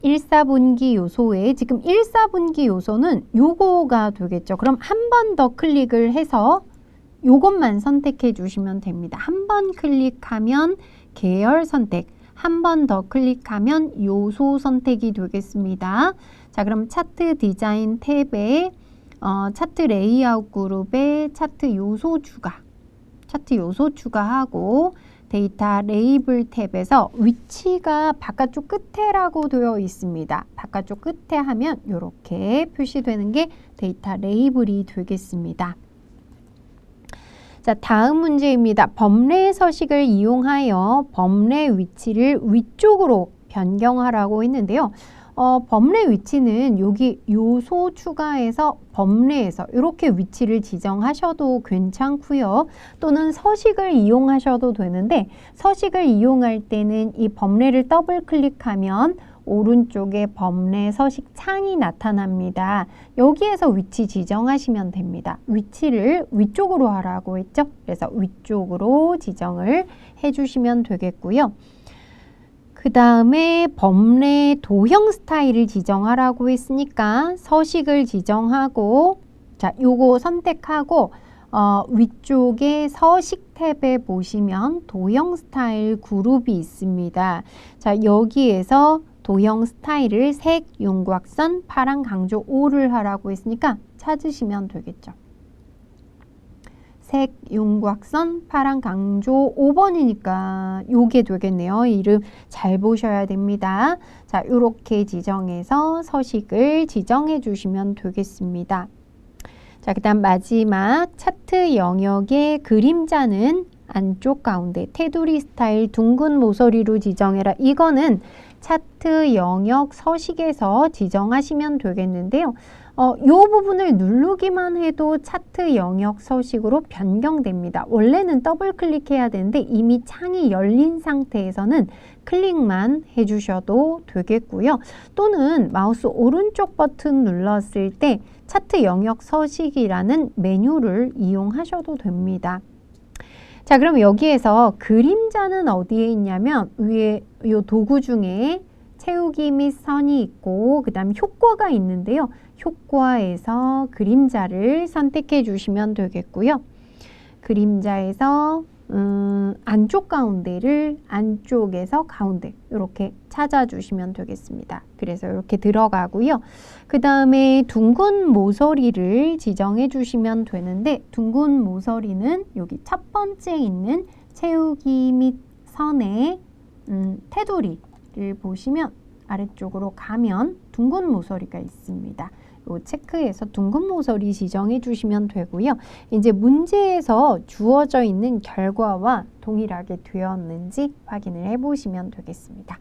1, 4분기 요소에 지금 1, 4분기 요소는 요거가 되겠죠. 그럼 한 번 더 클릭을 해서 요것만 선택해 주시면 됩니다. 한 번 클릭하면 계열 선택, 한 번 더 클릭하면 요소 선택이 되겠습니다. 자, 그럼 차트 디자인 탭에 차트 레이아웃 그룹에 차트 요소 추가하고 데이터 레이블 탭에서 위치가 바깥쪽 끝에라고 되어 있습니다. 바깥쪽 끝에 하면 이렇게 표시되는 게 데이터 레이블이 되겠습니다. 자, 다음 문제입니다. 범례 서식을 이용하여 범례 위치를 위쪽으로 변경하라고 했는데요. 범례 위치는 여기 요소 추가해서 범례에서 이렇게 위치를 지정하셔도 괜찮고요. 또는 서식을 이용하셔도 되는데 서식을 이용할 때는 이 범례를 더블 클릭하면 오른쪽에 범례 서식 창이 나타납니다. 여기에서 위치 지정하시면 됩니다. 위치를 위쪽으로 하라고 했죠. 그래서 위쪽으로 지정을 해주시면 되겠고요. 그 다음에 범례 도형 스타일을 지정하라고 했으니까 서식을 지정하고 자, 요거 선택하고 위쪽에 서식 탭에 보시면 도형 스타일 그룹이 있습니다. 자, 여기에서 도형 스타일을 색, 윤곽선, 파란 강조 5를 하라고 했으니까 찾으시면 되겠죠. 색, 윤곽선, 파란 강조 5번이니까 요게 되겠네요. 이름 잘 보셔야 됩니다. 자, 이렇게 지정해서 서식을 지정해 주시면 되겠습니다. 자, 그 다음 마지막 차트 영역의 그림자는 안쪽 가운데 테두리 스타일 둥근 모서리로 지정해라. 이거는 차트 영역 서식에서 지정하시면 되겠는데요. 이 부분을 누르기만 해도 차트 영역 서식으로 변경됩니다. 원래는 더블 클릭해야 되는데 이미 창이 열린 상태에서는 클릭만 해주셔도 되겠고요. 또는 마우스 오른쪽 버튼 눌렀을 때 차트 영역 서식이라는 메뉴를 이용하셔도 됩니다. 자, 그럼 여기에서 그림자는 어디에 있냐면 위에 이 도구 중에 채우기 및 선이 있고 그 다음 효과가 있는데요. 효과에서 그림자를 선택해 주시면 되겠고요. 그림자에서 안쪽 가운데를 안쪽에서 가운데 이렇게 찾아주시면 되겠습니다. 그래서 이렇게 들어가고요. 그 다음에 둥근 모서리를 지정해 주시면 되는데 둥근 모서리는 여기 첫 번째 있는 채우기 및 선의 테두리를 보시면 아래쪽으로 가면 둥근 모서리가 있습니다. 요 체크해서 둥근 모서리 지정해 주시면 되고요. 이제 문제에서 주어져 있는 결과와 동일하게 되었는지 확인을 해 보시면 되겠습니다.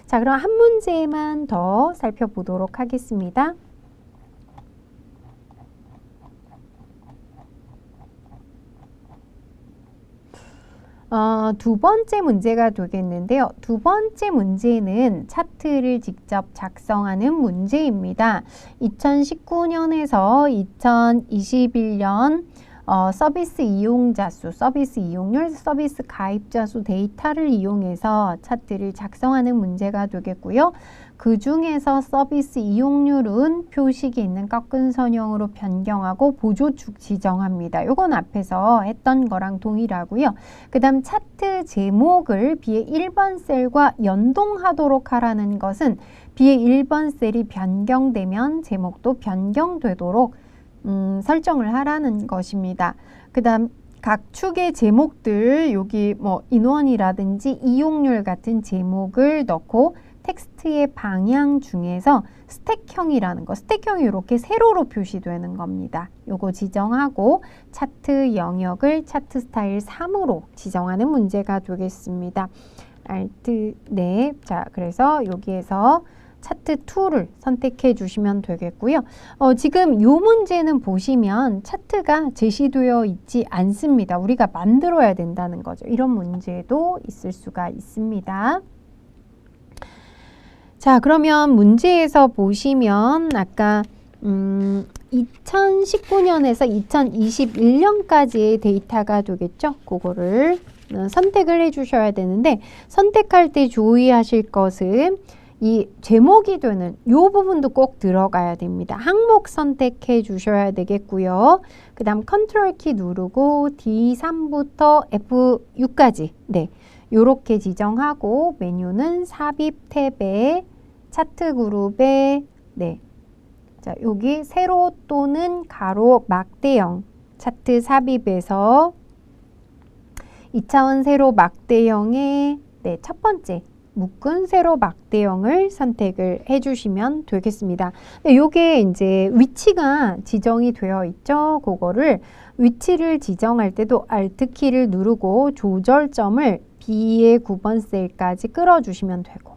자, 그럼 한 문제만 더 살펴보도록 하겠습니다. 두 번째 문제가 되겠는데요. 두 번째 문제는 차트를 직접 작성하는 문제입니다. 2019년에서 2021년 서비스 이용자 수, 서비스 이용률, 서비스 가입자 수 데이터를 이용해서 차트를 작성하는 문제가 되겠고요. 그 중에서 서비스 이용률은 표식이 있는 꺾은 선형으로 변경하고 보조축 지정합니다. 요건 앞에서 했던 거랑 동일하고요. 그 다음 차트 제목을 B의 1번 셀과 연동하도록 하라는 것은 B의 1번 셀이 변경되면 제목도 변경되도록 설정을 하라는 것입니다. 그 다음 각 축의 제목들 여기 뭐 인원이라든지 이용률 같은 제목을 넣고 텍스트의 방향 중에서 스택형이라는 거, 스택형이 이렇게 세로로 표시되는 겁니다. 요거 지정하고 차트 영역을 차트 스타일 3으로 지정하는 문제가 되겠습니다. Alt, 네. 자, 그래서 여기에서 차트 2를 선택해 주시면 되겠고요. 지금 이 문제는 보시면 차트가 제시되어 있지 않습니다. 우리가 만들어야 된다는 거죠. 이런 문제도 있을 수가 있습니다. 자, 그러면 문제에서 보시면 아까 2019년에서 2021년까지의 데이터가 되겠죠. 그거를 선택을 해 주셔야 되는데 선택할 때 주의하실 것은 이 제목이 되는 이 부분도 꼭 들어가야 됩니다. 항목 선택해 주셔야 되겠고요. 그 다음 컨트롤 키 누르고 D3부터 F6까지 네, 요렇게 지정하고 메뉴는 삽입 탭에 차트 그룹에 네, 자 여기 세로 또는 가로 막대형 차트 삽입에서 2차원 세로 막대형의 네, 첫 번째 묶은 세로 막대형을 선택을 해주시면 되겠습니다. 요게 이제 위치가 지정이 되어 있죠. 그거를 위치를 지정할 때도 Alt 키를 누르고 조절점을 B의 9번 셀까지 끌어주시면 되고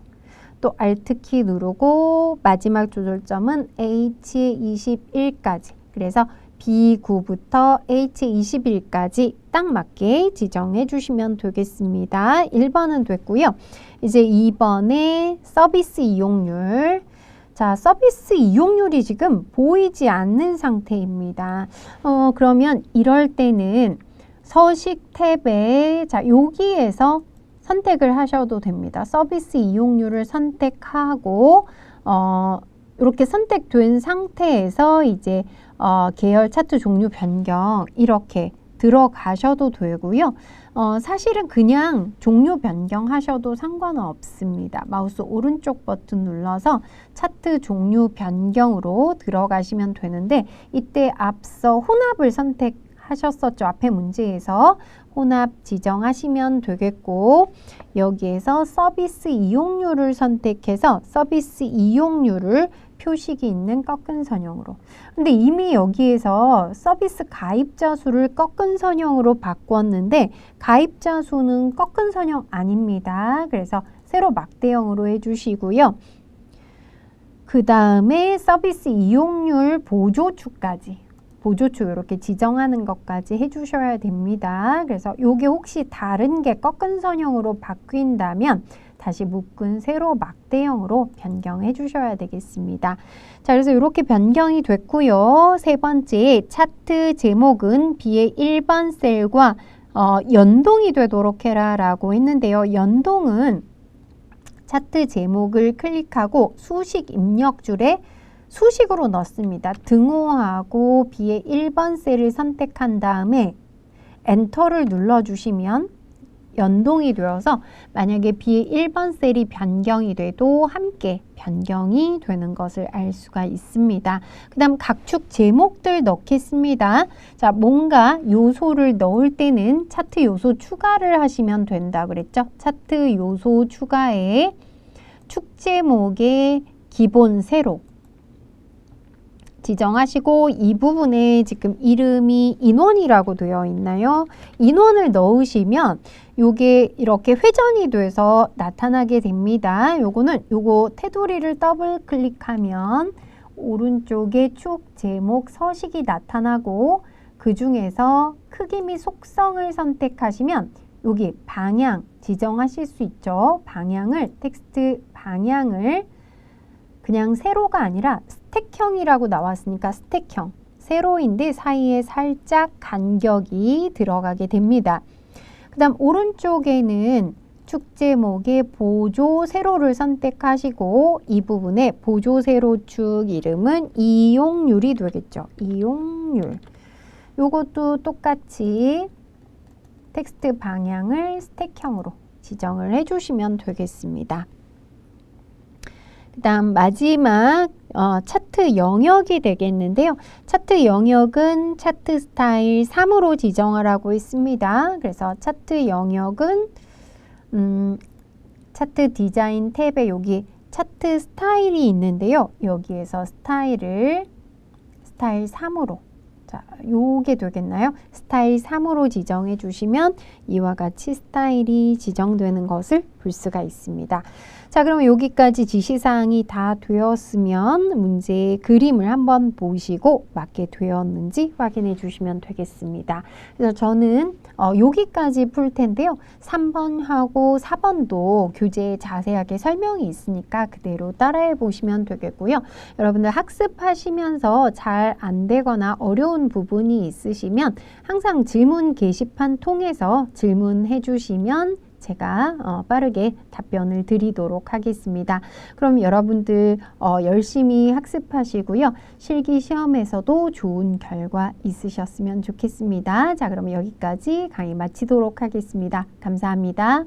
또 Alt 키 누르고 마지막 조절점은 H21까지 그래서 B9부터 H21까지 딱 맞게 지정해 주시면 되겠습니다. 1번은 됐고요. 이제 2번에 서비스 이용률. 자, 서비스 이용률이 지금 보이지 않는 상태입니다. 그러면 이럴 때는 서식 탭에 자, 여기에서 선택을 하셔도 됩니다. 서비스 이용률을 선택하고 이렇게 선택된 상태에서 이제 계열 차트 종류 변경 이렇게 들어가셔도 되고요. 사실은 그냥 종류 변경하셔도 상관은 없습니다. 마우스 오른쪽 버튼 눌러서 차트 종류 변경으로 들어가시면 되는데 이때 앞서 혼합을 선택하셨었죠. 앞에 문제에서 혼합 지정하시면 되겠고 여기에서 서비스 이용률을 선택해서 서비스 이용률을 표식이 있는 꺾은 선형으로. 근데 이미 여기에서 서비스 가입자 수를 꺾은 선형으로 바꿨는데 가입자 수는 꺾은 선형 아닙니다. 그래서 세로 막대형으로 해주시고요. 그 다음에 서비스 이용률 보조축까지 보조축 이렇게 지정하는 것까지 해주셔야 됩니다. 그래서 이게 혹시 다른 게 꺾은 선형으로 바뀐다면 다시 묶은 세로 막대형으로 변경해 주셔야 되겠습니다. 자, 그래서 이렇게 변경이 됐고요. 세 번째, 차트 제목은 B의 1번 셀과 연동이 되도록 해라 라고 했는데요. 연동은 차트 제목을 클릭하고 수식 입력줄에 수식으로 넣습니다. 등호하고 B의 1번 셀을 선택한 다음에 엔터를 눌러주시면 연동이 되어서 만약에 B의 1번 셀이 변경이 돼도 함께 변경이 되는 것을 알 수가 있습니다. 그 다음 각축 제목들 넣겠습니다. 자, 뭔가 요소를 넣을 때는 차트 요소 추가를 하시면 된다 그랬죠. 차트 요소 추가에 축 제목의 기본 세로 지정하시고 이 부분에 지금 이름이 인원이라고 되어 있나요? 인원을 넣으시면 요게 이렇게 회전이 돼서 나타나게 됩니다. 요거는 요거 테두리를 더블 클릭하면 오른쪽에 축 제목 서식이 나타나고 그 중에서 크기 및 속성을 선택하시면 여기 방향 지정하실 수 있죠. 방향을 텍스트 방향을 그냥 세로가 아니라 스택형이라고 나왔으니까 스택형 세로인데 사이에 살짝 간격이 들어가게 됩니다. 그 다음 오른쪽에는 축 제목에 보조 세로를 선택하시고 이 부분에 보조 세로축 이름은 이용률이 되겠죠. 이용률. 요것도 똑같이 텍스트 방향을 스택형으로 지정을 해주시면 되겠습니다. 그 다음 마지막 차트 영역이 되겠는데요. 차트 영역은 차트 스타일 3으로 지정을 하고 있습니다. 그래서 차트 영역은 차트 디자인 탭에 여기 차트 스타일이 있는데요. 여기에서 스타일 3으로 자, 요게 되겠나요? 스타일 3으로 지정해 주시면 이와 같이 스타일이 지정되는 것을 볼 수가 있습니다. 자, 그러면 여기까지 지시사항이 다 되었으면 문제의 그림을 한번 보시고 맞게 되었는지 확인해 주시면 되겠습니다. 그래서 저는 여기까지 풀 텐데요. 3번하고 4번도 교재에 자세하게 설명이 있으니까 그대로 따라해 보시면 되겠고요. 여러분들 학습하시면서 잘 안 되거나 어려운 부분이 있으시면 항상 질문 게시판 통해서 질문해 주시면 제가 빠르게 답변을 드리도록 하겠습니다. 그럼 여러분들 열심히 학습하시고요. 실기 시험에서도 좋은 결과 있으셨으면 좋겠습니다. 자, 그럼 여기까지 강의 마치도록 하겠습니다. 감사합니다.